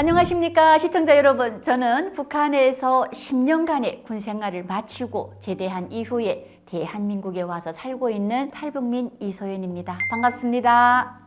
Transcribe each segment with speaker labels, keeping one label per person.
Speaker 1: 안녕하십니까 시청자 여러분. 저는 북한에서 10년간의 군 생활을 마치고 제대한 이후에 대한민국에 와서 살고 있는 탈북민 이소연입니다. 반갑습니다.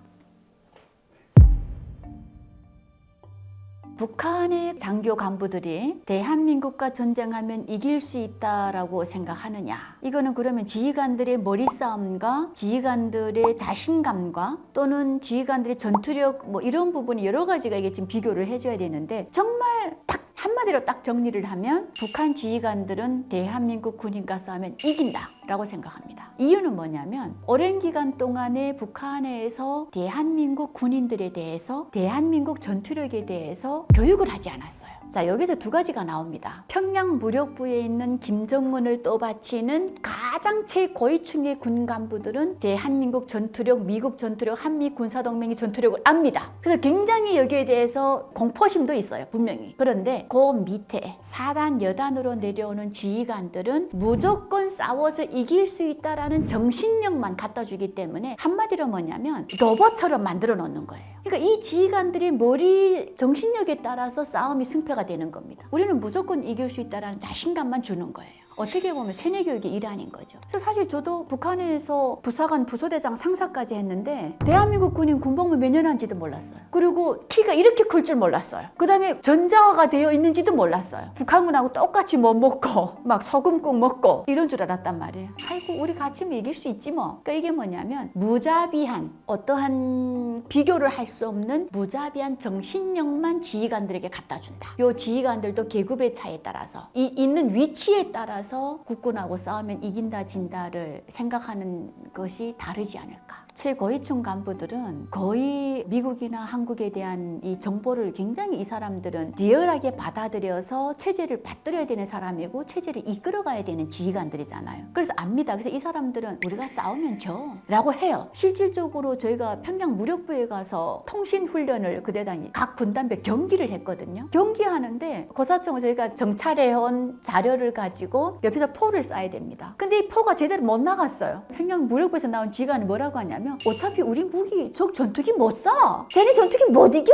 Speaker 1: 북한의 장교 간부들이 대한민국과 전쟁하면 이길 수 있다라고 생각하느냐? 이거는 그러면 지휘관들의 머리싸움과 지휘관들의 자신감과 또는 지휘관들의 전투력 이런 부분이 여러 가지가 이게 지금 비교를 해줘야 되는데, 정말 딱 한마디로 딱 정리를 하면 북한 지휘관들은 대한민국 군인과 싸우면 이긴다 라고 생각합니다. 이유는 뭐냐면 오랜 기간 동안에 북한에서 대한민국 군인들에 대해서, 대한민국 전투력에 대해서 교육을 하지 않았어요. 자, 여기서 두 가지가 나옵니다. 평양 무력부에 있는 김정은을 떠받치는 가장 최고위층의 군 간부들은 대한민국 전투력, 미국 전투력, 한미 군사동맹의 전투력을 압니다. 그래서 굉장히 여기에 대해서 공포심도 있어요, 분명히. 그런데 그 밑에 4단, 여단으로 내려오는 지휘관들은 무조건 싸워서 이길 수 있다라는 정신력만 갖다 주기 때문에 한마디로 뭐냐면 로봇처럼 만들어 놓는 거예요. 그러니까 이 지휘관들이 머리 정신력에 따라서 싸움이 승패가 되는 겁니다. 우리는 무조건 이길 수 있다는 자신감만 주는 거예요. 어떻게 보면 세뇌교육의 일환인 거죠. 그래서 사실 저도 북한에서 부사관, 부소대장, 상사까지 했는데 대한민국 군인 군복무 몇 년 한지도 몰랐어요. 그리고 키가 이렇게 클 줄 몰랐어요. 그 다음에 전자화가 되어 있는지도 몰랐어요. 북한군하고 똑같이 뭐 먹고 막 소금국 먹고 이런 줄 알았단 말이에요. 아이고 우리 같이면 이길 수 있지 뭐. 그러니까 이게 뭐냐면 무자비한, 어떠한 비교를 할 수 없는 무자비한 정신력만 지휘관들에게 갖다 준다. 요 지휘관들도 계급의 차이에 따라서 있는 위치에 따라서 국군하고 싸우면 이긴다 진다를 생각하는 것이 다르지 않을까. 최고위층 간부들은 거의 미국이나 한국에 대한 이 정보를 굉장히 이 사람들은 리얼하게 받아들여서 체제를 받들어야 되는 사람이고 체제를 이끌어가야 되는 지휘관들이잖아요. 그래서 압니다. 그래서 이 사람들은 우리가 싸우면 져 라고 해요. 실질적으로 저희가 평양 무력부에 가서 통신훈련을 그대당이 각 군단별 경기를 했거든요. 경기하는데 고사총을 저희가 정찰해온 자료를 가지고 옆에서 포를 쏴야 됩니다. 근데 이 포가 제대로 못 나갔어요. 평양 무력부에서 나온 지휘관이 뭐라고 하냐면 어차피 우리 무기 적 전투기 못 쏴. 쟤네 전투기 못 이겨.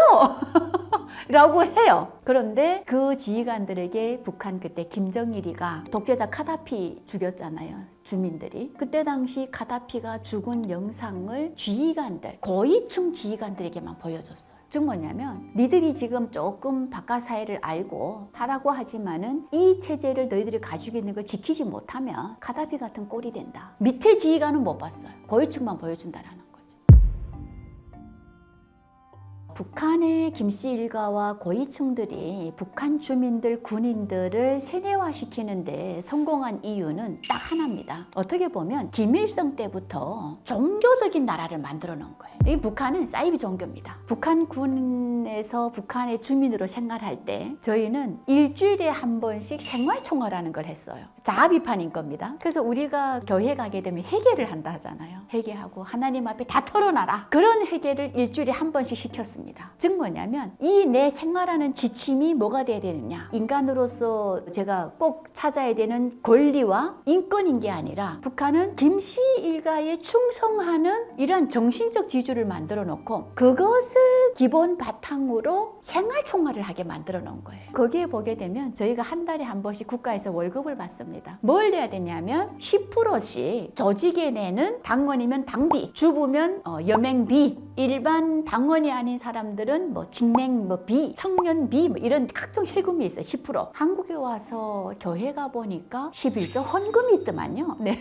Speaker 1: 라고 해요. 그런데 그 지휘관들에게 북한 그때 김정일이가 독재자 카다피 죽였잖아요. 주민들이. 그때 당시 카다피가 죽은 영상을 지휘관들, 고위층 지휘관들에게만 보여줬어요. 즉 뭐냐면 니들이 지금 조금 바깥 사회를 알고 하라고 하지만은 이 체제를 너희들이 가지고 있는 걸 지키지 못하면 카다피 같은 꼴이 된다. 밑에 지휘관은 못 봤어요. 고위층만 보여준다라는 거죠. 북한의 김씨 일가와 고위층들이 북한 주민들, 군인들을 세뇌화시키는데 성공한 이유는 딱 하나입니다. 어떻게 보면 김일성 때부터 종교적인 나라를 만들어 놓은 거예요. 이 북한은 사이비 종교입니다. 북한군에서 북한의 주민으로 생활할 때 저희는 일주일에 한 번씩 생활총화라는 걸 했어요. 자아비판인 겁니다. 그래서 우리가 교회 가게 되면 회개를 한다 하잖아요. 회개하고 하나님 앞에 다 털어놔라. 그런 회개를 일주일에 한 번씩 시켰습니다. 즉 뭐냐면 이 내 생활하는 지침이 뭐가 돼야 되느냐. 인간으로서 제가 꼭 찾아야 되는 권리와 인권인 게 아니라 북한은 김씨 일가에 충성하는 이러한 정신적 지주를 만들어 놓고 그것을 기본 바탕으로 생활총화를 하게 만들어 놓은 거예요. 거기에 보게 되면 저희가 한 달에 한 번씩 국가에서 월급을 받습니다. 뭘 내야 되냐면 10%씩 조직에 내는 당원이면 당비, 주부면 여맹비, 일반 당원이 아닌 사람들은 직맹비, 청년비 이런 각종 세금이 있어요. 10%. 한국에 와서 교회 가 보니까 11조 헌금이 있더만요. 네.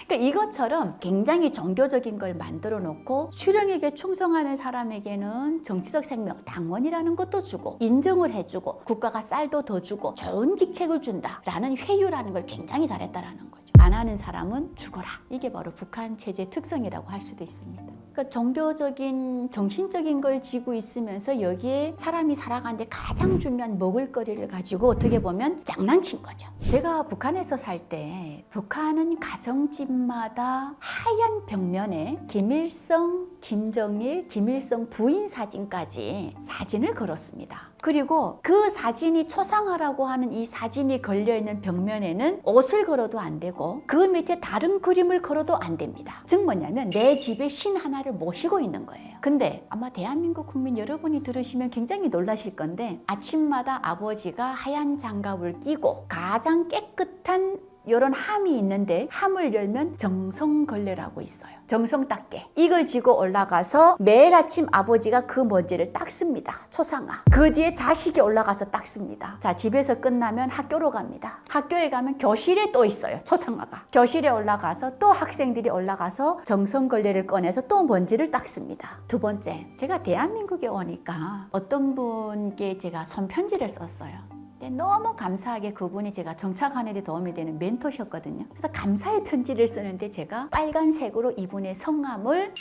Speaker 1: 그러니까 이것처럼 굉장히 종교적인 걸 만들어 놓고 수령에게 충성하는 사람에게는 정치적 생명, 당원이라는 것도 주고 인정을 해주고 국가가 쌀도 더 주고 좋은 직책을 준다라는 회유라는 걸 굉장히 잘했다라는 거죠. 안 하는 사람은 죽어라. 이게 바로 북한 체제의 특성이라고 할 수도 있습니다. 그러니까 종교적인, 정신적인 걸 지고 있으면서 여기에 사람이 살아가는데 가장 중요한 먹을거리를 가지고 어떻게 보면 장난친 거죠. 제가 북한에서 살 때 북한은 가정집마다 하얀 벽면에 김일성, 김정일, 김일성 부인 사진까지 사진을 걸었습니다. 그리고 그 사진이 초상화라고 하는 이 사진이 걸려있는 벽면에는 옷을 걸어도 안 되고 그 밑에 다른 그림을 걸어도 안 됩니다. 즉 뭐냐면 내 집에 신 하나를 모시고 있는 거예요. 근데 아마 대한민국 국민 여러분이 들으시면 굉장히 놀라실 건데 아침마다 아버지가 하얀 장갑을 끼고 가장 깨끗한 이런 함이 있는데 함을 열면 정성걸레라고 있어요. 정성닦개. 이걸 지고 올라가서 매일 아침 아버지가 그 먼지를 닦습니다. 초상화. 그 뒤에 자식이 올라가서 닦습니다. 자, 집에서 끝나면 학교로 갑니다. 학교에 가면 교실에 또 있어요. 초상화가. 교실에 올라가서 또 학생들이 올라가서 정성걸레를 꺼내서 또 먼지를 닦습니다. 두 번째, 제가 대한민국에 오니까 어떤 분께 제가 손편지를 썼어요. 너무 감사하게 그분이 제가 정착하는 데 도움이 되는 멘토셨거든요. 그래서 감사의 편지를 쓰는데 제가 빨간색으로 이분의 성함을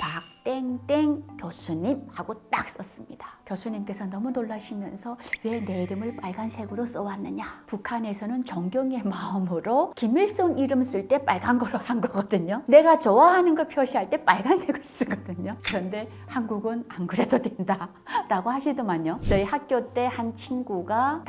Speaker 1: 박땡땡 교수님 하고 딱 썼습니다. 교수님께서 너무 놀라시면서 왜 내 이름을 빨간색으로 써왔느냐. 북한에서는 존경의 마음으로 김일성 이름 쓸 때 빨간 거로 한 거거든요. 내가 좋아하는 걸 표시할 때 빨간색을 쓰거든요. 그런데 한국은 안 그래도 된다 라고 하시더만요. 저희 학교 때 한 친구가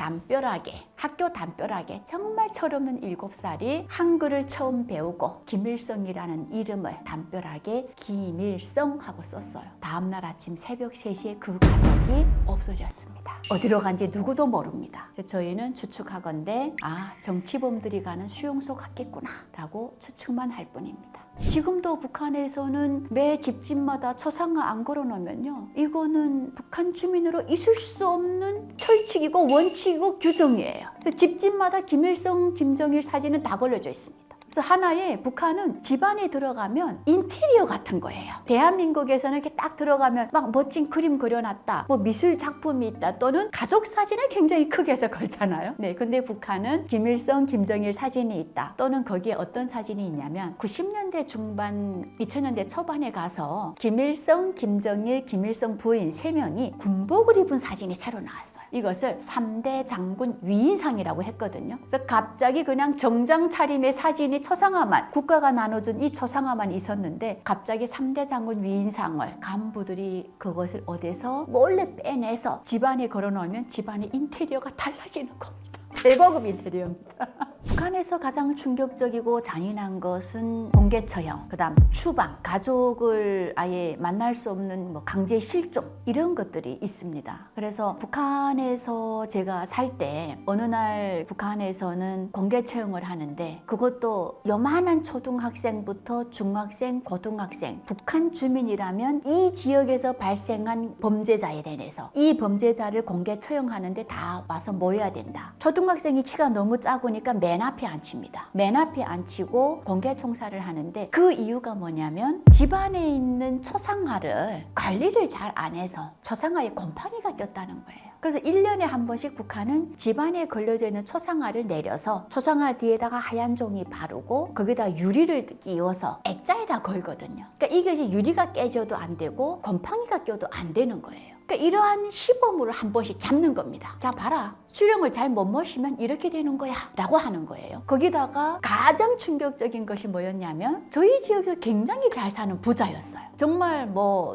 Speaker 1: 학교 담벼락에 정말 철없는 7살이 한글을 처음 배우고 김일성이라는 이름을 담벼락에 김일성 하고 썼어요. 다음날 아침 새벽 3시에 그 가족이 없어졌습니다. 어디로 간지 누구도 모릅니다. 저희는 추측하건대 정치범들이 가는 수용소 같겠구나 라고 추측만 할 뿐입니다. 지금도 북한에서는 매 집집마다 초상화 안 걸어놓으면요, 이거는 북한 주민으로 있을 수 없는 철칙이고 원칙이고 규정이에요. 집집마다 김일성, 김정일 사진은 다 걸려져 있습니다. 그래서 하나의 북한은 집안에 들어가면 인테리어 같은 거예요. 대한민국에서는 이렇게 딱 들어가면 막 멋진 그림 그려놨다, 뭐 미술 작품이 있다, 또는 가족 사진을 굉장히 크게 해서 걸잖아요. 네, 근데 북한은 김일성, 김정일 사진이 있다, 또는 거기에 어떤 사진이 있냐면 90년대 중반, 2000년대 초반에 가서 김일성, 김정일, 김일성 부인 3명이 군복을 입은 사진이 새로 나왔어요. 이것을 3대 장군 위인상이라고 했거든요. 그래서 갑자기 그냥 정장 차림의 사진이 초상화만, 국가가 나눠준 이 초상화만 있었는데 갑자기 3대 장군 위인상을 간부들이 그것을 어디서 몰래 빼내서 집안에 걸어놓으면 집안의 인테리어가 달라지는 겁니다. 최고급 인테리어입니다. 북한에서 가장 충격적이고 잔인한 것은 공개 처형, 그 다음 추방, 가족을 아예 만날 수 없는 강제 실종, 이런 것들이 있습니다. 그래서 북한에서 제가 살 때 어느 날 북한에서는 공개 처형을 하는데, 그것도 요만한 초등학생부터 중학생, 고등학생, 북한 주민이라면 이 지역에서 발생한 범죄자에 대해서 이 범죄자를 공개 처형하는데 다 와서 모여야 된다. 초등학생이 키가 너무 작으니까 맨 앞에 앉힙니다. 맨 앞에 앉히고 공개 총살을 하는데, 그 이유가 뭐냐면 집안에 있는 초상화를 관리를 잘 안 해서 초상화에 곰팡이가 꼈다는 거예요. 그래서 1년에 한 번씩 북한은 집안에 걸려져 있는 초상화를 내려서 초상화 뒤에다가 하얀 종이 바르고 거기다 유리를 끼워서 액자에다 걸거든요. 그러니까 이게 유리가 깨져도 안 되고 곰팡이가 껴도 안 되는 거예요. 그러니까 이러한 시범으로 한 번씩 잡는 겁니다. 자, 봐라. 수령을 잘 못 모시면 이렇게 되는 거야 라고 하는 거예요. 거기다가 가장 충격적인 것이 뭐였냐면, 저희 지역에서 굉장히 잘 사는 부자였어요. 정말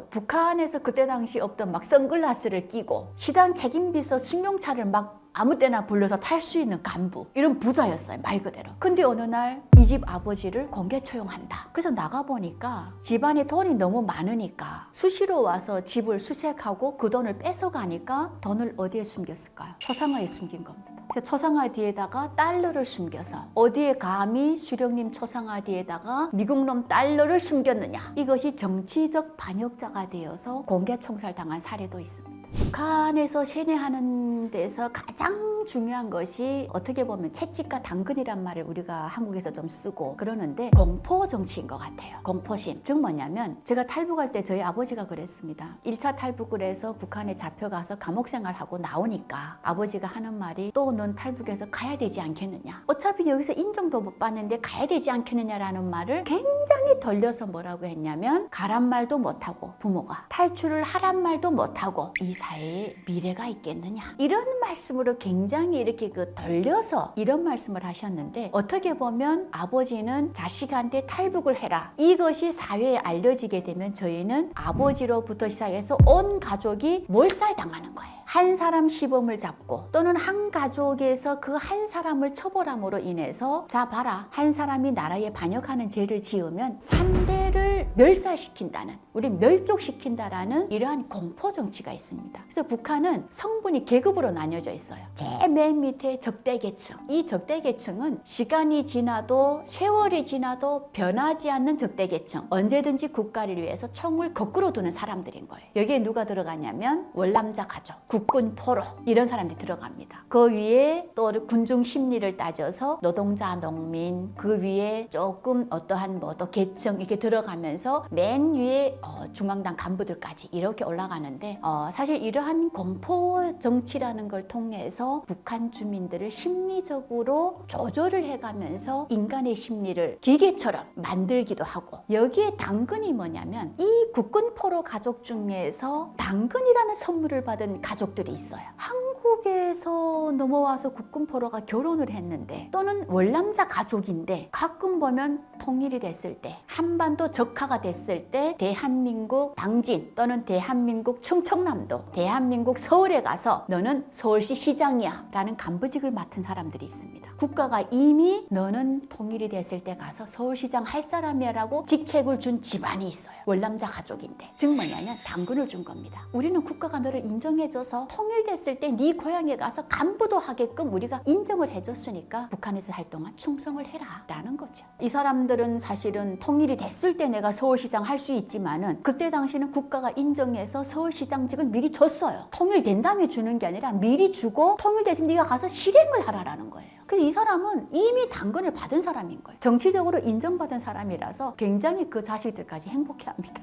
Speaker 1: 북한에서 그때 당시 없던 막 선글라스를 끼고 시당 책임비서 승용차를 막 아무 때나 불러서 탈 수 있는 간부, 이런 부자였어요, 말 그대로. 근데 어느 날 이 집 아버지를 공개 처형한다. 그래서 나가보니까 집안에 돈이 너무 많으니까 수시로 와서 집을 수색하고 그 돈을 뺏어가니까 돈을 어디에 숨겼을까요? 초상화에 숨긴 겁니다. 초상화 뒤에다가 달러를 숨겨서, 어디에 감히 수령님 초상화 뒤에다가 미국놈 달러를 숨겼느냐, 이것이 정치적 반역자가 되어서 공개 총살당한 사례도 있습니다. 북한에서 세뇌하는 데서 가장 중요한 것이 어떻게 보면 채찍과 당근이란 말을 우리가 한국에서 좀 쓰고 그러는데, 공포 정치인 것 같아요. 공포심. 즉 뭐냐면, 제가 탈북할 때 저희 아버지가 그랬습니다. 1차 탈북을 해서 북한에 잡혀가서 감옥 생활하고 나오니까 아버지가 하는 말이, 또 넌 탈북해서 가야 되지 않겠느냐, 어차피 여기서 인정도 못 받는데 가야 되지 않겠느냐라는 말을 굉장히 돌려서 뭐라고 했냐면, 가란 말도 못하고 부모가 탈출을 하란 말도 못하고 이 사회에 미래가 있겠느냐, 이런 말씀으로 굉장히 이렇게 돌려서 이런 말씀을 하셨는데, 어떻게 보면 아버지는 자식한테 탈북을 해라, 이것이 사회에 알려지게 되면 저희는 아버지로부터 시작해서 온 가족이 몰살당하는 거예요. 한 사람 시범을 잡고 또는 한 가족에서 그 한 사람을 처벌함으로 인해서, 자 봐라, 한 사람이 나라에 반역하는 죄를 지으면 3대를 멸살시킨다는, 우리 멸족시킨다라는 이러한 공포 정치가 있습니다. 그래서 북한은 성분이 계급으로 나뉘어져 있어요. 제일 맨 밑에 적대계층, 이 적대계층은 시간이 지나도 세월이 지나도 변하지 않는 적대계층, 언제든지 국가를 위해서 총을 거꾸로 두는 사람들인 거예요. 여기에 누가 들어가냐면 월남자 가족, 국군 포로, 이런 사람들이 들어갑니다. 그 위에 또 군중 심리를 따져서 노동자, 농민, 그 위에 조금 어떠한 또 계층 이렇게 들어가면서 맨 위에 중앙당 간부들까지 이렇게 올라가는데, 사실 이러한 공포 정치라는 걸 통해서 북한 주민들을 심리적으로 조절을 해가면서 인간의 심리를 기계처럼 만들기도 하고, 여기에 당근이 뭐냐면 이 국군 포로 가족 중에서 당근이라는 선물을 받은 가족들이 있어요. 한국에서 넘어와서 국군 포로가 결혼을 했는데, 또는 월남자 가족인데 가끔 보면 통일이 됐을 때, 한반도 적화가 됐을 때 대한민국 당진 또는 대한민국 충청남도, 대한민국 서울에 가서 너는 서울시 시장이야 라는 간부직을 맡은 사람들이 있습니다. 국가가 이미 너는 통일이 됐을 때 가서 서울시장 할 사람이야 라고 직책을 준 집안이 있어요. 월남자 가족인데, 즉 뭐냐면 당근을 준 겁니다. 우리는 국가가 너를 인정해줘서 통일됐을 때 네 고향에 가서 간부도 하게끔 우리가 인정을 해줬으니까 북한에서 할 동안 충성을 해라 라는 거죠. 이 사람들은 사실은 통일이 됐을 때 내가 서울시장 할 수 있지만은, 그때 당시는 국가가 인정해서 서울시장직을 미리 줬어요. 통일된 다음에 주는 게 아니라 미리 주고 통일됐으면 네가 가서 실행을 하라라는 거예요. 그래서 이 사람은 이미 당근을 받은 사람인 거예요. 정치적으로 인정받은 사람이라서 굉장히 그 자식들까지 행복해합니다.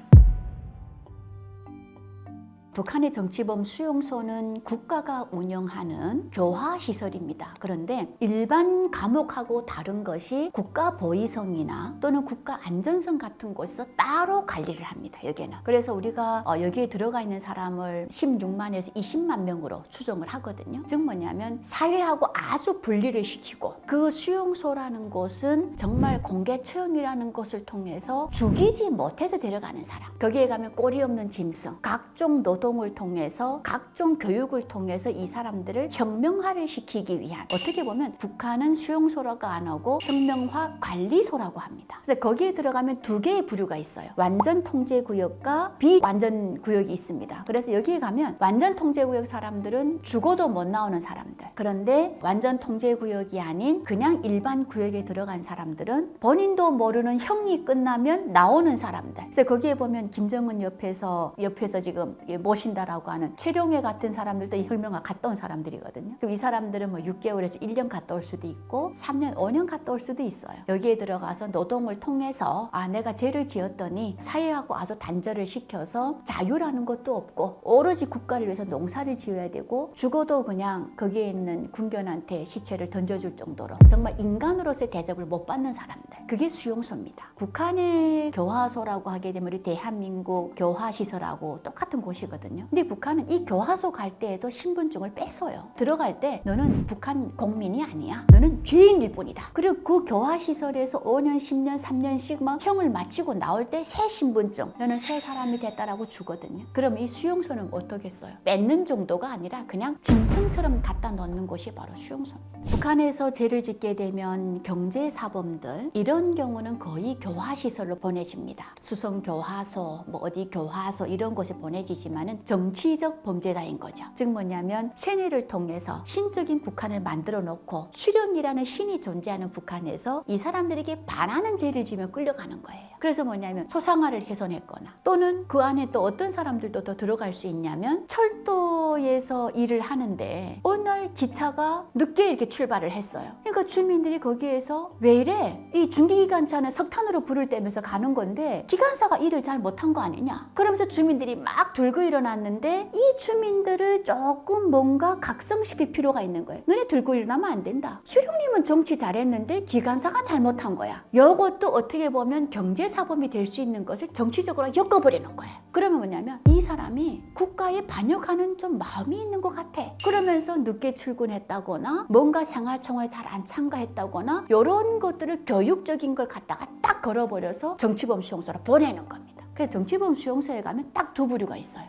Speaker 1: 북한의 정치범 수용소는 국가가 운영하는 교화시설입니다. 그런데 일반 감옥하고 다른 것이 국가 보위성이나 또는 국가 안전성 같은 곳에서 따로 관리를 합니다. 여기는. 그래서 우리가 여기에 들어가 있는 사람을 16만에서 20만 명으로 추정을 하거든요. 즉 뭐냐면 사회하고 아주 분리를 시키고, 그 수용소라는 곳은 정말 공개 처형이라는 것을 통해서 죽이지 못해서 데려가는 사람, 거기에 가면 꼬리 없는 짐승, 각종 노동을 통해서, 각종 교육을 통해서 이 사람들을 혁명화를 시키기 위한, 어떻게 보면 북한은 수용소라고 안 하고 혁명화 관리소라고 합니다. 그래서 거기에 들어가면 두 개의 부류가 있어요. 완전 통제구역과 비완전 구역이 있습니다. 그래서 여기에 가면 완전 통제구역 사람들은 죽어도 못 나오는 사람들, 그런데 완전 통제구역이 아닌 그냥 일반 구역에 들어간 사람들은 본인도 모르는 형이 끝나면 나오는 사람들. 그래서 거기에 보면 김정은 옆에서 지금 모신다라고 하는 최룡해 같은 사람들도 이 혁명화 갔다 온 사람들이거든요. 그럼 이 사람들은 뭐 6개월에서 1년 갔다 올 수도 있고 3년, 5년 갔다 올 수도 있어요. 여기에 들어가서 노동을 통해서 내가 죄를 지었더니 사회하고 아주 단절을 시켜서 자유라는 것도 없고 오로지 국가를 위해서 농사를 지어야 되고, 죽어도 그냥 거기에 있는 군견한테 시체를 던져줄 정도로 정말 인간으로서의 대접을 못 받는 사람들, 그게 수용소입니다. 북한의 교화소라고 하게 되면 우리 대한민국 교화시설하고 똑같은 곳이거든요. 근데 북한은 이 교화소 갈 때에도 신분증을 뺏어요. 들어갈 때 너는 북한 국민이 아니야, 너는 죄인일 뿐이다. 그리고 그 교화시설에서 5년, 10년, 3년씩 막 형을 마치고 나올 때 새 신분증, 너는 새 사람이 됐다라고 주거든요. 그럼 이 수용소는 어떻겠어요? 뺏는 정도가 아니라 그냥 짐승처럼 갖다 놓는 곳이 바로 수용소입니다. 북한에서 죄를 짓게 되면 경제사범들, 이런 경우는 거의 교화시설로 보내집니다. 수성교화소, 어디 교화소 이런 곳에 보내지지만은 정치적 범죄자인 거죠. 즉 뭐냐면 세뇌를 통해서 신적인 북한을 만들어 놓고, 수령이라는 신이 존재하는 북한에서 이 사람들에게 반하는 죄를 지면 끌려가는 거예요. 그래서 뭐냐면 소상화를 훼손했거나, 또는 그 안에 또 어떤 사람들도 더 들어갈 수 있냐면 철도에서 일을 하는데 어느 날 기차가 늦게 이렇게 출발을 했어요. 그러니까 주민들이 거기에서 왜 이래? 이 중기기관차는 석탄으로 불을 떼면서 가는 건데 기관사가 일을 잘 못한 거 아니냐? 그러면서 주민들이 막 들고 일어났는데 이 주민들을 조금 뭔가 각성시킬 필요가 있는 거예요. 너네 들고 일어나면 안 된다. 주룡님은 정치 잘했는데 기관사가 잘못한 거야. 요것도 어떻게 보면 경제사범이 될 수 있는 것을 정치적으로 엮어버리는 거예요. 그러면 뭐냐면 이 사람이 국가에 반역하는 좀 마음이 있는 것 같아. 그러면서 늦게 출근했다거나 뭔가 생활청을 잘 안 참가했다거나 이런 것들을 교육적인 걸 갖다가 딱 걸어버려서 정치범 수용소로 보내는 겁니다. 그래서 정치범 수용소에 가면 딱 두 부류가 있어요.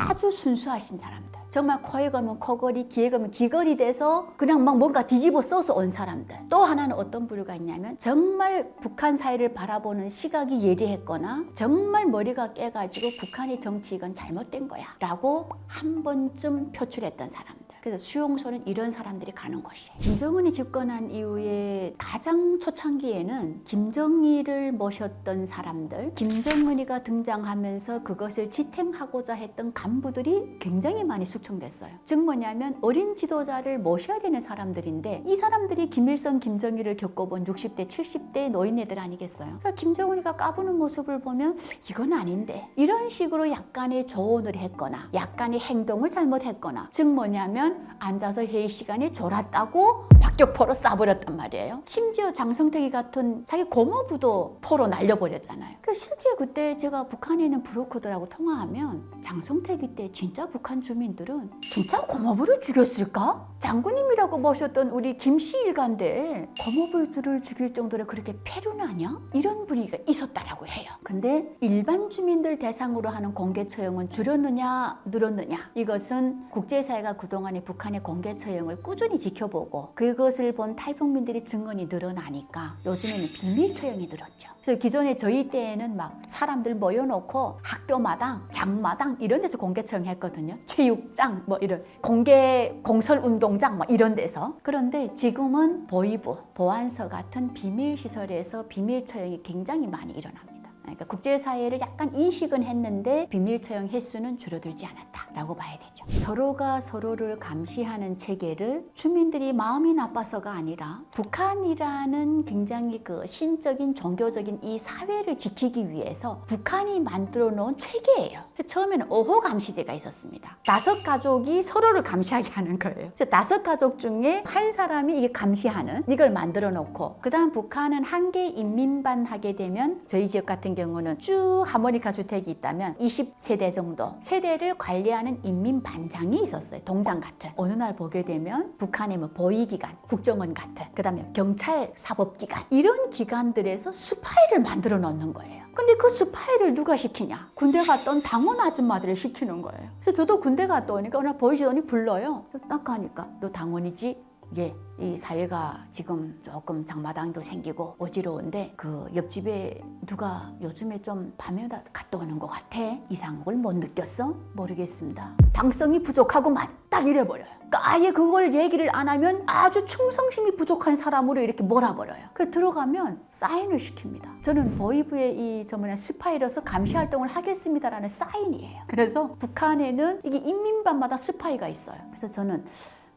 Speaker 1: 아주 순수하신 사람들. 정말 코에 걸면 코걸이, 귀에 걸면 귀걸이 돼서 그냥 막 뭔가 뒤집어 써서 온 사람들. 또 하나는 어떤 부류가 있냐면 정말 북한 사회를 바라보는 시각이 예리했거나 정말 머리가 깨가지고 북한의 정치 이건 잘못된 거야 라고 한 번쯤 표출했던 사람들. 그래서 수용소는 이런 사람들이 가는 곳이에요. 김정은이 집권한 이후에 가장 초창기에는 김정일을 모셨던 사람들, 김정은이가 등장하면서 그것을 지탱하고자 했던 간부들이 굉장히 많이 숙청됐어요. 즉 뭐냐면 어린 지도자를 모셔야 되는 사람들인데 이 사람들이 김일성, 김정일을 겪어본 60대, 70대 노인네들 아니겠어요? 그러니까 김정은이가 까부는 모습을 보면 이건 아닌데 이런 식으로 약간의 조언을 했거나 약간의 행동을 잘못했거나 즉 뭐냐면 앉아서 회의 시간에 졸았다고 박격포로 쏴버렸단 말이에요. 심지어 장성택이 같은 자기 고모부도 포로 날려버렸잖아요. 실제 그때 제가 북한에 있는 브로커들하고 통화하면 장성택이 때 진짜 북한 주민들은 진짜 고모부를 죽였을까? 장군님이라고 모셨던 우리 김씨 일가인데 고모부를 죽일 정도로 그렇게 패륜하냐? 이런 분위기가 있었다라고 해요. 근데 일반 주민들 대상으로 하는 공개 처형은 줄였느냐 늘었느냐? 이것은 국제사회가 그동안에 북한의 공개 처형을 꾸준히 지켜보고 그것을 본 탈북민들이 증언이 늘어나니까 요즘에는 비밀 처형이 늘었죠. 그래서 기존에 저희 때에는 막 사람들 모여놓고 학교마당, 장마당 이런 데서 공개 처형했거든요. 체육장 뭐 이런 공개 공설운동장 막 이런 데서. 그런데 지금은 보위부, 보안서 같은 비밀 시설에서 비밀 처형이 굉장히 많이 일어납니다. 그러니까 국제사회를 약간 인식은 했는데 비밀 처형 횟수는 줄어들지 않았다라고 봐야 되죠. 서로가 서로를 감시하는 체계를 주민들이 마음이 나빠서가 아니라 북한이라는 굉장히 그 신적인 종교적인 이 사회를 지키기 위해서 북한이 만들어 놓은 체계예요. 처음에는 5호 감시제가 있었습니다. 5가족이 서로를 감시하게 하는 거예요. 그래서 5가족 중에 한 사람이 이게 감시하는 이걸 만들어 놓고 그 다음 북한은 한 개 인민반 하게 되면 저희 지역 같은 경우는 쭉 하모니카 주택이 있다면 20세대 정도 세대를 관리하는 인민반장이 있었어요. 동장 같은. 어느 날 보게 되면 북한의 뭐 보위기관, 국정원 같은 그 다음에 경찰 사법기관 이런 기관들에서 스파이를 만들어 놓는 거예요. 근데 그 스파이를 누가 시키냐? 군대 갔던 당원 아줌마들을 시키는 거예요. 그래서 저도 군대 갔다 오니까 오늘 보이시더니 불러요. 딱 가니까 너 당원이지? 예, 이 사회가 지금 조금 장마당도 생기고 어지러운데 그 옆집에 누가 요즘에 좀 밤에 갔다 오는 것 같아? 이상한 걸 못 느꼈어? 모르겠습니다. 당성이 부족하고만 딱 이래버려요. 그러니까 아예 그걸 얘기를 안 하면 아주 충성심이 부족한 사람으로 이렇게 몰아버려요. 그 들어가면 사인을 시킵니다. 저는 보위부의 스파이로서 감시활동을 하겠습니다라는 사인이에요. 그래서 북한에는 이게 인민반마다 스파이가 있어요. 그래서 저는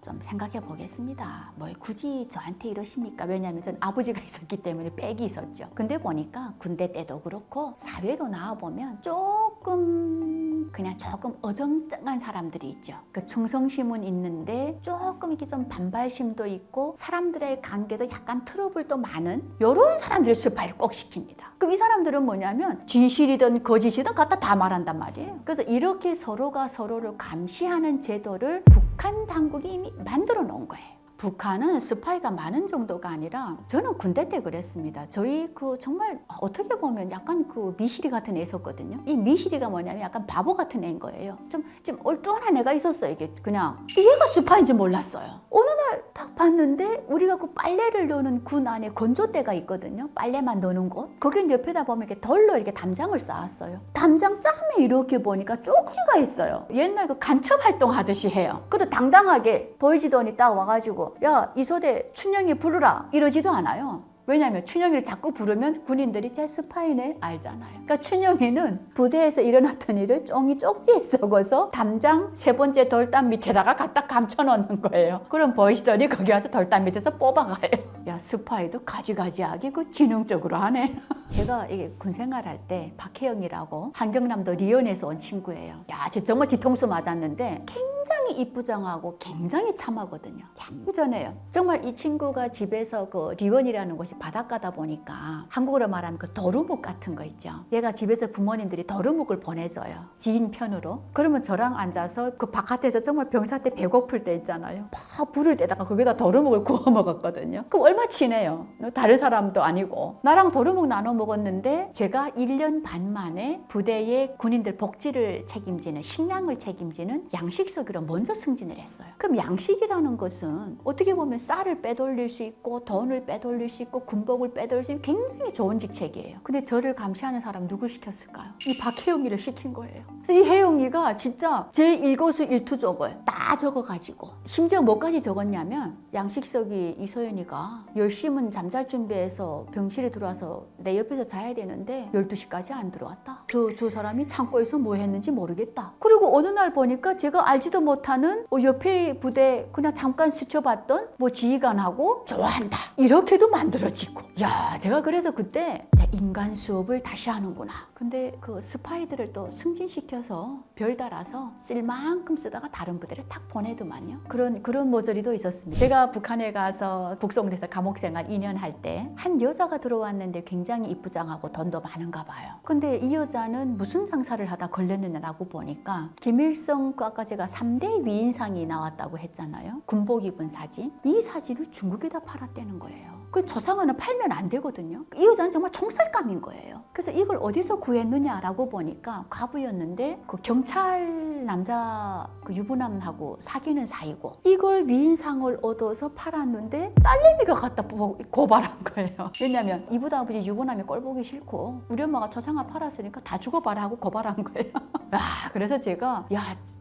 Speaker 1: 좀 생각해 보겠습니다. 뭘 굳이 저한테 이러십니까? 왜냐하면 전 아버지가 있었기 때문에 빽이 있었죠. 근데 보니까 군대 때도 그렇고 사회도 나와보면 조금 어정쩡한 사람들이 있죠. 그 충성심은 있는데 조금 이렇게 좀 반발심도 있고 사람들의 관계도 약간 트러블도 많은 이런 사람들을 스파이를 꼭 시킵니다. 그럼 이 사람들은 뭐냐면 진실이든 거짓이든 갖다 다 말한단 말이에요. 그래서 이렇게 서로가 서로를 감시하는 제도를 북한 당국이 이미 만들어 놓은 거예요. 북한은 스파이가 많은 정도가 아니라 저는 군대 때 그랬습니다. 저희 정말 어떻게 보면 약간 미시리 같은 애 있었거든요. 이 미시리가 뭐냐면 약간 바보 같은 애인 거예요. 좀 얼뚱한 애가 있었어요. 이게 그냥 얘가 스파이인지 몰랐어요. 어느 날 딱 봤는데 우리가 그 빨래를 넣는 군 안에 건조대가 있거든요. 빨래만 넣는 곳. 거긴 옆에다 보면 이렇게 덜로 이렇게 담장을 쌓았어요. 담장 짬에 이렇게 보니까 쪽지가 있어요. 옛날 그 간첩 활동 하듯이 해요. 그것도 당당하게 보이지더니 딱 와가지고 야 이소대 춘영이 부르라 이러지도 않아요. 왜냐하면 춘영이를 자꾸 부르면 군인들이 쟤 스파이네 알잖아요. 그러니까 춘영이는 부대에서 일어났던 일을 쫑이 쪽지에 적어서 담장 세 번째 덜단 밑에다가 갖다 감춰놓는 거예요. 그럼 보이시더니 거기 와서 덜단 밑에서 뽑아가요. 야, 스파이도 가지가지하게 그 지능적으로 하네. 제가 이게 군 생활할 때 박혜영이라고 한경남도 리연에서 온 친구예요. 야, 쟤 정말 뒤통수 맞았는데 굉장히 이쁘장하고 굉장히 참하거든요. 얌전해요. 정말 이 친구가 집에서 그 리원이라는 곳이 바닷가다 보니까 한국어로 말하면 그 도루묵 같은 거 있죠. 얘가 집에서 부모님들이 도루묵을 보내줘요. 지인 편으로. 그러면 저랑 앉아서 그 바깥에서 정말 병사 때 배고플 때 있잖아요. 팍 불을 때다가 거기다 도루묵을 구워 먹었거든요. 그럼 얼마 친해요. 다른 사람도 아니고. 나랑 도루묵 나눠 먹었는데 제가 1년 반 만에 부대의 군인들 복지를 책임지는 식량을 책임지는 양식서기로 먼저 승진을 했어요. 그럼 양식이라는 것은 어떻게 보면 쌀을 빼돌릴 수 있고 돈을 빼돌릴 수 있고 군복을 빼돌릴 수 있는 굉장히 좋은 직책이에요. 근데 저를 감시하는 사람 누굴 시켰을까요? 이 박혜영이를 시킨 거예요. 그래서 이 혜영이가 진짜 제 일거수일투족을 다 적어가지고 심지어 뭐까지 적었냐면 양식서기 이소연이가 10시면 잠잘 준비해서 병실에 들어와서 내 옆에서 자야 되는데 12시까지 안 들어왔다. 저 사람이 창고에서 뭐 했는지 모르겠다. 그리고 어느 날 보니까 제가 알지도 못하는 옆에 부대 그냥 잠깐 스쳐봤던 뭐 지휘관하고 좋아한다. 이렇게도 만들어지고. 야, 제가 그래서 그때 인간 수업을 다시 하는구나. 근데 그 스파이들을 또 승진시켜서 별 달아서 쓸 만큼 쓰다가 다른 부대를 탁 보내더만요. 그런 모조리도 있었습니다. 제가 북한에 가서 북송돼서 감옥생활 2년 할 때 한 여자가 들어왔는데 굉장히 이쁘장하고 돈도 많은가 봐요. 근데 이 여자는 무슨 장사를 하다 걸렸느냐라고 보니까 김일성 아까 제가 3대 위인상이 나왔다고 했잖아요. 군복 입은 사진. 이 사진을 중국에다 팔았다는 거예요. 그 조상화는 팔면 안 되거든요. 이 여자는 정말 총살감인 거예요. 그래서 이걸 어디서 구했느냐라고 보니까 과부였는데 그 경찰 남자 그 유부남하고 사귀는 사이고 이걸 위인상을 얻어서 팔았는데 딸내미가 갖다 고발한 거예요. 왜냐면 이보다 아버지 유부남이 꼴 보기 싫고 우리 엄마가 조상화 팔았으니까 다 죽어봐라 하고 고발한 거예요. 그래서 제가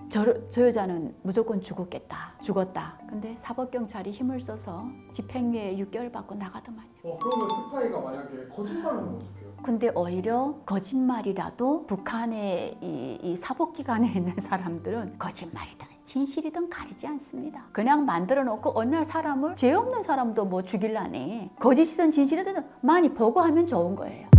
Speaker 1: 저 여자는 무조건 죽었다. 근데 사법경찰이 힘을 써서 집행유예 6개월 받고 나가더만요.
Speaker 2: 그러면 스파이가 만약에 거짓말을 하면 어떡해요?
Speaker 1: 근데 오히려 거짓말이라도 북한의 이 사법기관에 있는 사람들은 거짓말이다. 진실이든 가리지 않습니다. 그냥 만들어 놓고 어느 날 사람을 죄 없는 사람도 뭐 죽일라니 거짓이든 진실이든 많이 보고하면 좋은 거예요.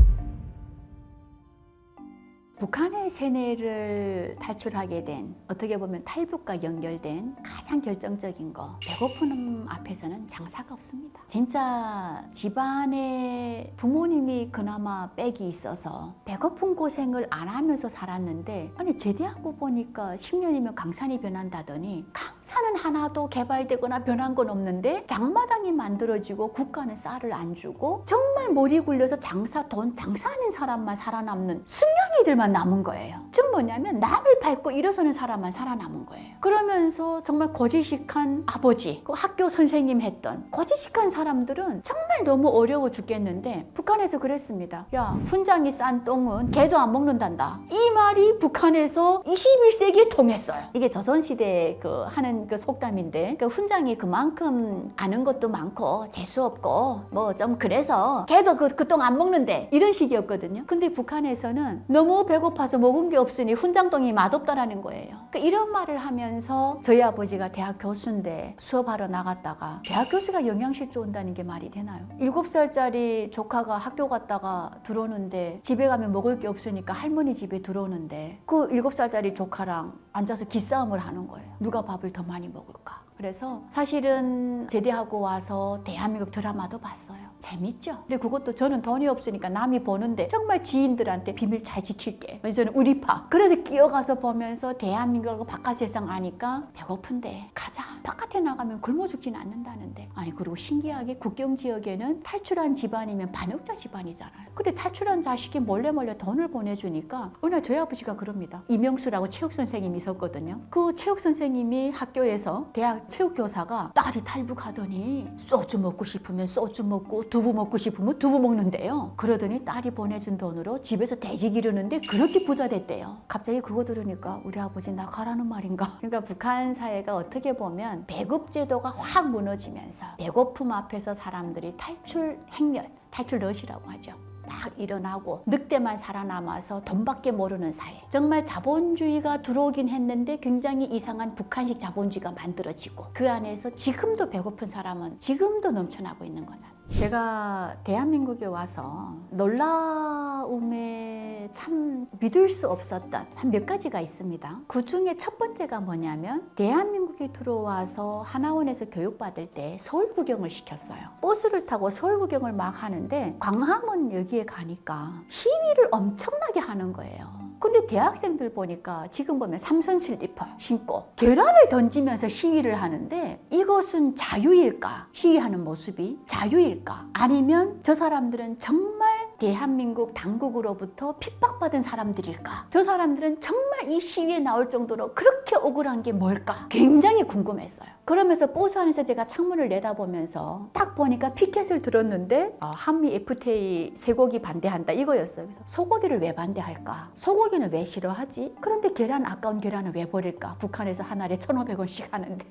Speaker 1: 북한의 세뇌를 탈출하게 된 어떻게 보면 탈북과 연결된 가장 결정적인 거 배고픈 앞에서는 장사가 없습니다. 진짜 집안에 부모님이 그나마 빽이 있어서 배고픈 고생을 안 하면서 살았는데 아니 제대하고 보니까 10년이면 강산이 변한다더니 강산은 하나도 개발되거나 변한 건 없는데 장마당이 만들어지고 국가는 쌀을 안 주고 정말 머리 굴려서 장사하는 사람만 살아남는 승냥이들만 남은 거예요. 즉 뭐냐면 남을 밟고 일어서는 사람만 살아남은 거예요. 그러면서 정말 거지식한 아버지, 그 학교 선생님 했던 거지식한 사람들은 정말 너무 어려워 죽겠는데 북한에서 그랬습니다. 야, 훈장이 싼 똥은 개도 안 먹는단다. 이 말이 북한에서 21세기에 통했어요. 이게 조선시대에 하는 속담인데 훈장이 그만큼 아는 것도 많고 재수 없고 뭐 좀 그래서 개도 그 똥 안 먹는데 이런 식이었거든요. 근데 북한에서는 너무 배고파서 먹은 게 없으니 훈장똥이 맛없다라는 거예요. 그러니까 이런 말을 하면서 저희 아버지가 대학 교수인데 수업하러 나갔다가 대학 교수가 영양실조 온다는 게 말이 되나요? 7살짜리 조카가 학교 갔다가 들어오는데 집에 가면 먹을 게 없으니까 할머니 집에 들어오는데 그 7살짜리 조카랑 앉아서 기싸움을 하는 거예요. 누가 밥을 더 많이 먹을까? 그래서 사실은 제대하고 와서 대한민국 드라마도 봤어요. 재밌죠? 근데 그것도 저는 돈이 없으니까 남이 보는데 정말 지인들한테 비밀 잘 지킬게. 저는 우리파. 그래서 끼어가서 보면서 대한민국하고 바깥 세상 아니까 배고픈데 가자. 바깥에 나가면 굶어 죽진 않는다는데. 아니 그리고 신기하게 국경 지역에는 탈출한 집안이면 반역자 집안이잖아요. 근데 탈출한 자식이 몰래 돈을 보내주니까 어느 날 저희 아버지가 그럽니다. 이명수라고 체육 선생님이 있었거든요. 그 체육 선생님이 학교에서 대학 체육교사가 딸이 탈북하더니 소주 먹고 싶으면 소주 먹고 두부 먹고 싶으면 두부 먹는데요. 그러더니 딸이 보내준 돈으로 집에서 돼지 기르는데 그렇게 부자 됐대요. 갑자기 그거 들으니까 우리 아버지 나 가라는 말인가? 그러니까 북한 사회가 어떻게 보면 배급 제도가 확 무너지면서 배고픔 앞에서 사람들이 탈출 행렬 탈출넛이라고 하죠. 막 일어나고 늑대만 살아남아서 돈밖에 모르는 사회. 정말 자본주의가 들어오긴 했는데 굉장히 이상한 북한식 자본주의가 만들어지고 그 안에서 지금도 배고픈 사람은 지금도 넘쳐나고 있는 거잖아요. 제가 대한민국에 와서 놀라움에 참 믿을 수 없었던 한 몇 가지가 있습니다. 그 중에 첫 번째가 뭐냐면 대한민국에 들어와서 하나원에서 교육받을 때 서울 구경을 시켰어요. 버스를 타고 서울 구경을 막 하는데 광화문 여기에 가니까 시위를 엄청나게 하는 거예요. 근데 대학생들 보니까 지금 보면 삼선 슬리퍼 신고 계란을 던지면서 시위를 하는데 이것은 자유일까? 시위하는 모습이 자유일까? 아니면 저 사람들은 정말 대한민국 당국으로부터 핍박받은 사람들일까? 저 사람들은 정말 이 시위에 나올 정도로 그렇게 억울한 게 뭘까? 굉장히 궁금했어요. 그러면서 버스 안에서 제가 창문을 내다보면서 딱 보니까 피켓을 들었는데 한미 FTA 쇠고기 반대한다 이거였어요. 그래서 소고기를 왜 반대할까? 소고기는 왜 싫어하지? 그런데 계란 아까운 계란을 왜 버릴까? 북한에서 한 알에 1,500원씩 하는데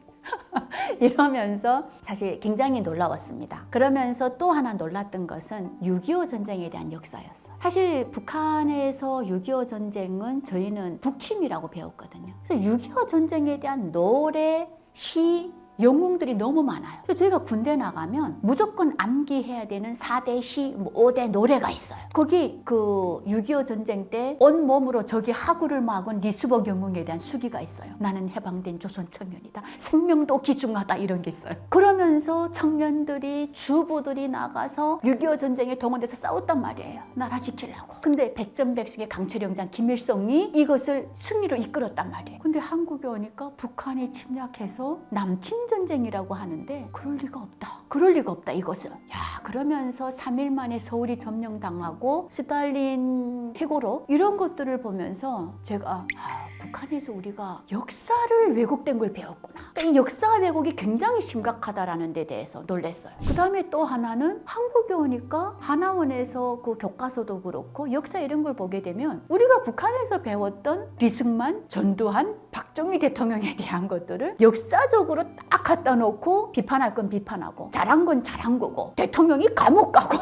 Speaker 1: 이러면서 사실 굉장히 놀라웠습니다. 그러면서 또 하나 놀랐던 것은 6.25 전쟁에 대한 역사였어요. 사실 북한에서 6.25 전쟁은 저희는 북침이라고 배웠거든요. 그래서 6.25 전쟁에 대한 노래, 시, 영웅들이 너무 많아요. 그래서 저희가 군대 나가면 무조건 암기해야 되는 4대 시, 5대 노래가 있어요. 거기 그 6.25 전쟁 때 온몸으로 적이 하구를 막은 리스버 영웅에 대한 수기가 있어요. 나는 해방된 조선 청년이다. 생명도 귀중하다 이런 게 있어요. 그러면서 청년들이 주부들이 나가서 6.25 전쟁에 동원돼서 싸웠단 말이에요. 나라 지키려고. 근데 백전백승의 강철영장 김일성이 이것을 승리로 이끌었단 말이에요. 근데 한국에 오니까 북한이 침략해서 남침 전쟁이라고 하는데 그럴 리가 없다. 그럴 리가 없다 이것은. 야, 그러면서 3일 만에 서울이 점령당하고 스탈린 해고로 이런 것들을 보면서 제가 북한에서 우리가 역사를 왜곡된 걸 배웠구나. 그러니까 이 역사 왜곡이 굉장히 심각하다라는 데 대해서 놀랐어요. 그 다음에 또 하나는 한국에 오니까 하나원에서 그 교과서도 그렇고 역사 이런 걸 보게 되면 우리가 북한에서 배웠던 리승만, 전두환, 박정희 대통령에 대한 것들을 역사적으로 딱 갖다 놓고 비판할 건 비판하고 잘한 건 잘한 거고 대통령이 감옥 가고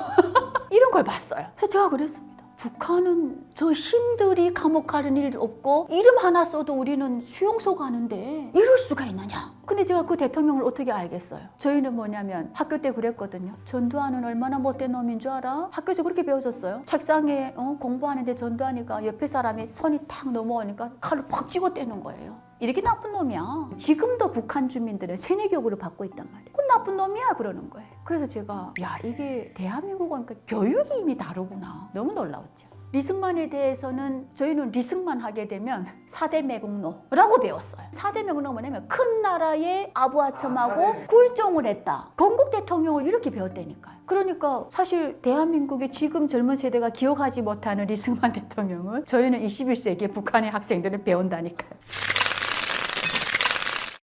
Speaker 1: 이런 걸 봤어요. 그래서 제가 그랬습니다. 북한은 저 신들이 감옥 가는 일 없고 이름 하나 써도 우리는 수용소 가는데 이럴 수가 있느냐. 근데 제가 그 대통령을 어떻게 알겠어요? 저희는 뭐냐면 학교 때 그랬거든요. 전두환은 얼마나 못된 놈인 줄 알아? 학교에서 그렇게 배워줬어요. 책상에 공부하는데 전두환이가 옆에 사람이 손이 탁 넘어오니까 칼로 팍 쥐고 떼는 거예요. 이렇게 나쁜 놈이야. 지금도 북한 주민들은 세뇌교육을 받고 있단 말이에요. 그건 나쁜 놈이야 그러는 거예요. 그래서 제가 야 이게 대한민국은 교육이 이미 다르구나. 너무 놀라웠죠. 리승만에 대해서는 저희는 리승만 하게 되면 4대 매국노라고 배웠어요. 4대 매국노가 뭐냐면 큰 나라의 아부아첨하고 굴종을 했다. 건국 대통령을 이렇게 배웠다니까요. 그러니까 사실 대한민국의 지금 젊은 세대가 기억하지 못하는 리승만 대통령을 저희는 21세기 북한의 학생들은 배운다니까요.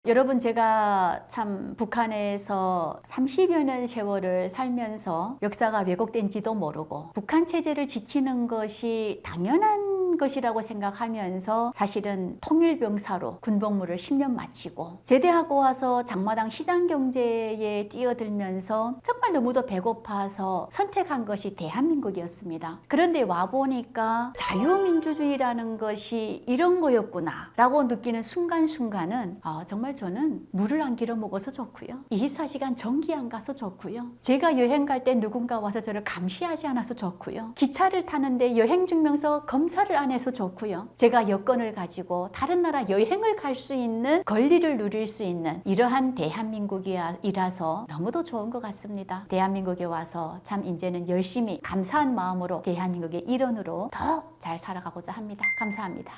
Speaker 1: 여러분 제가 참 북한에서 30여 년 세월을 살면서 역사가 왜곡된지도 모르고 북한 체제를 지키는 것이 당연한 것이라고 생각하면서 사실은 통일병사로 군복무를 10년 마치고 제대하고 와서 장마당 시장경제에 뛰어들면서 정말 너무도 배고파서 선택한 것이 대한민국이었습니다. 그런데 와보니까 자유민주주의라는 것이 이런 거였구나 라고 느끼는 순간순간은 정말 저는 물을 안 길어 먹어서 좋고요. 24시간 전기 안 가서 좋고요. 제가 여행 갈 때 누군가 와서 저를 감시하지 않아서 좋고요. 기차를 타는데 여행증명서 검사를 안 해서 좋고요. 제가 여권을 가지고 다른 나라 여행을 갈 수 있는 권리를 누릴 수 있는 이러한 대한민국이라서 너무도 좋은 것 같습니다. 대한민국에 와서 참 이제는 열심히 감사한 마음으로 대한민국의 일원으로 더 잘 살아가고자 합니다. 감사합니다.